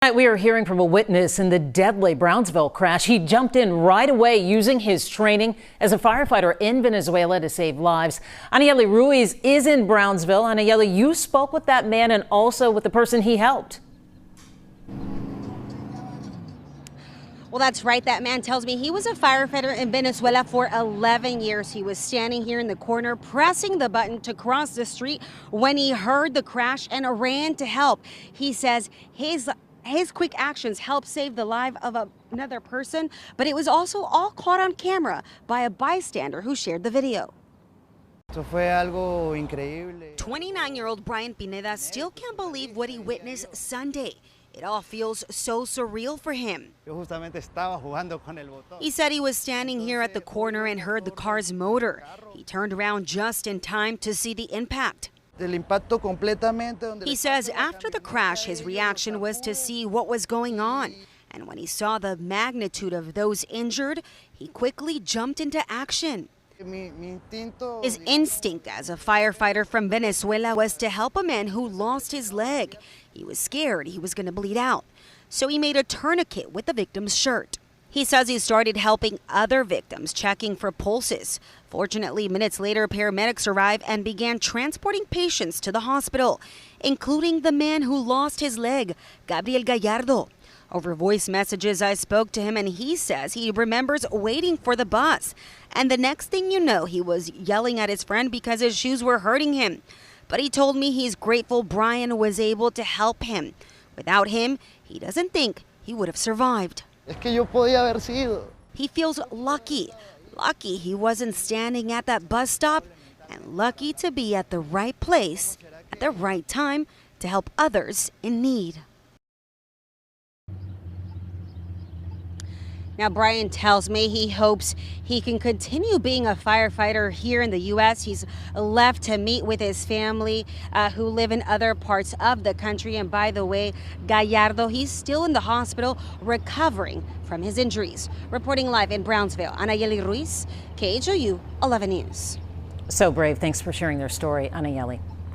Tonight we are hearing from a witness in the deadly Brownsville crash. He jumped in right away using his training as a firefighter in Venezuela to save lives. Anayeli Ruiz is in Brownsville. Anayeli, you spoke with that man and also with the person he helped. Well, that's right. That man tells me he was a firefighter in Venezuela for 11 years. He was standing here in the corner pressing the button to cross the street when he heard the crash and ran to help. He says his quick actions helped save the life of another person, but it was also all caught on camera by a bystander who shared the video. 29-year-old Brian Pineda still can't believe what he witnessed Sunday. It all feels so surreal for him. He said he was standing here at the corner and heard the car's motor. He turned around just in time to see the impact. He says after the crash, his reaction was to see what was going on. And when he saw the magnitude of those injured, he quickly jumped into action. His instinct as a firefighter from Venezuela was to help a man who lost his leg. He was scared he was going to bleed out, so he made a tourniquet with the victim's shirt. He says he started helping other victims, checking for pulses. Fortunately, minutes later, paramedics arrived and began transporting patients to the hospital, including the man who lost his leg, Gabriel Gallardo. Over voice messages, I spoke to him, and he says he remembers waiting for the bus. And the next thing you know, he was yelling at his friend because his shoes were hurting him. But he told me he's grateful Brian was able to help him. Without him, he doesn't think he would have survived. He feels lucky he wasn't standing at that bus stop, and lucky to be at the right place at the right time to help others in need. Now, Brian tells me he hopes he can continue being a firefighter here in the U.S. He's left to meet with his family who live in other parts of the country. And by the way, Gallardo, he's still in the hospital recovering from his injuries. Reporting live in Brownsville, Anayeli Ruiz, KHOU 11 News. So brave. Thanks for sharing their story, Anayeli.